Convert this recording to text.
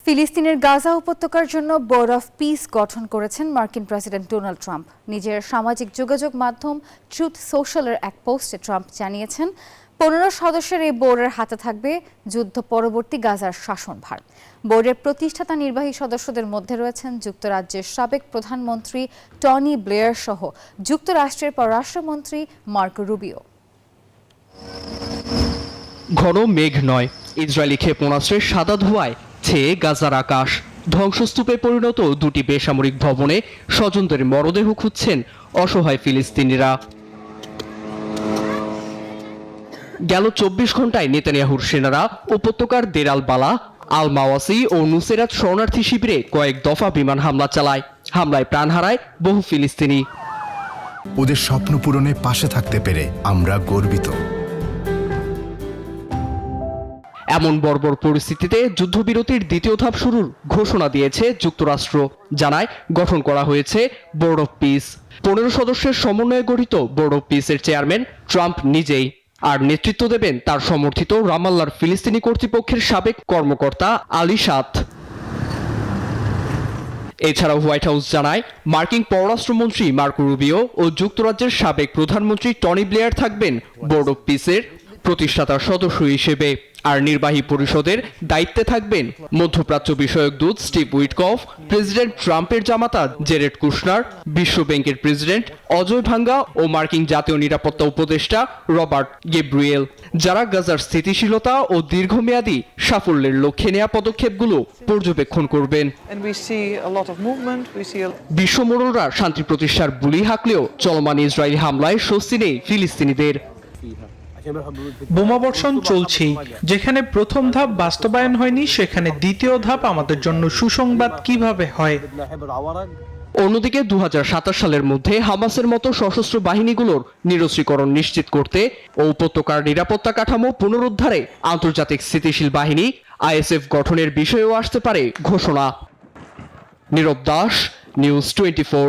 ফিলিস্তিনের গাজা উপত্যকার জন্য বোর্ড অফ পিস গঠন করেছেন মার্কিন প্রেসিডেন্ট ডোনাল্ড ট্রাম্প। নিজের সামাজিক যোগাযোগ মাধ্যম ট্রুথ সোশ্যালের এক পোস্টে ট্রাম্প জানিয়েছেন 15 সদস্যের এই বোর্ডের হাতে থাকবে যুদ্ধ পরবর্তী গাজার শাসনভার। বোর্ডের প্রতিষ্ঠাতা নির্বাহী সদস্যদের মধ্যে রয়েছেন যুক্তরাজ্যের সাবেক প্রধানমন্ত্রী টনি ব্লেয়ার সহ যুক্তরাষ্ট্রের পররাষ্ট্রমন্ত্রী মার্কো রুবিও। ঘন মেঘ নয়, ইসরায়েলি ক্ষেপণাস্ত্রের সাদা ধোঁয়ায় ছেয়ে গাজার আকাশ। ধ্বংসস্তূপে পরিণত দুটি বেসামরিক ভবনে স্বজনদের মরদেহ খুঁজছেন অসহায় ফিলিস্তিনিরা। গেল 24 ঘন্টায় নেতানিয়াহুর সেনারা উপত্যকার দের আল বালা, আল মাওয়াসি ও নুসেরাত শরণার্থী শিবিরে কয়েক দফা বিমান হামলা চালায়। হামলায় প্রাণ হারায় বহু ফিলিস্তিনি। ওদের স্বপ্ন পূরণে পাশে থাকতে পেরে আমরা গর্বিত। এমন বর্বর পরিস্থিতিতে যুদ্ধবিরতির দ্বিতীয় ধাপ শুরুর ঘোষণা দিয়েছে যুক্তরাষ্ট্র। জানায় গঠন করা হয়েছে বোর্ড অফ পিস। 15 সদস্যের সমন্বয়ে গঠিত বোর্ড অফ পিসের চেয়ারম্যান ট্রাম্প নিজেই, আর নেতৃত্ব দেবেন তার সমর্থিত রামাল্লার ফিলিস্তিনি কর্তৃপক্ষের সাবেক কর্মকর্তা আলী সাদ। এছাড়াও হোয়াইট হাউস জানায় মার্কিন পররাষ্ট্রমন্ত্রী মার্কো রুবিও ও যুক্তরাজ্যের সাবেক প্রধানমন্ত্রী টনি ব্লেয়ার থাকবেন বোর্ড অফ পিসের প্রতিষ্ঠাতা সদস্য হিসেবে। আর নির্বাহী পরিষদের দায়িত্বে থাকবেন মধ্যপ্রাচ্য বিষয়ক দূত স্টিভ উইটকফ, প্রেসিডেন্ট ট্রাম্পের জামাতা জেরেড কুশনার, বিশ্ব ব্যাংকের প্রেসিডেন্ট অজয় ভাঙ্গা ও মার্কিন জাতীয় নিরাপত্তা উপদেষ্টা রবার্ট গেব্রিয়েল, যারা গাজার স্থিতিশীলতা ও দীর্ঘমেয়াদী সাফল্যের লক্ষ্যে নেওয়া পদক্ষেপগুলো পর্যবেক্ষণ করবেন। বিশ্বমোড়লরা শান্তি প্রতিষ্ঠার বুলি হাঁকলেও চলমান ইসরায়েলি হামলায় স্বস্তি নেই ফিলিস্তিনিদের। বোমাবর্ষণ চলছেই। যেখানে প্রথম ধাপ বাস্তবায়ন হয়নি, সেখানে দ্বিতীয় ধাপ আমাদের জন্য সুসংবাদ কিভাবে হয়। অন্যদিকে 2027 সালের মধ্যে হামাসের মতো সশস্ত্র বাহিনীগুলোর নিরস্ত্রীকরণ নিশ্চিত করতে ও উপত্যকার নিরাপত্তা কাঠামো পুনরুদ্ধারে আন্তর্জাতিক স্থিতিশীল বাহিনী আইএসএফ গঠনের বিষয়েও আসতে পারে ঘোষণা। নীরব দাস, নিউজ 24।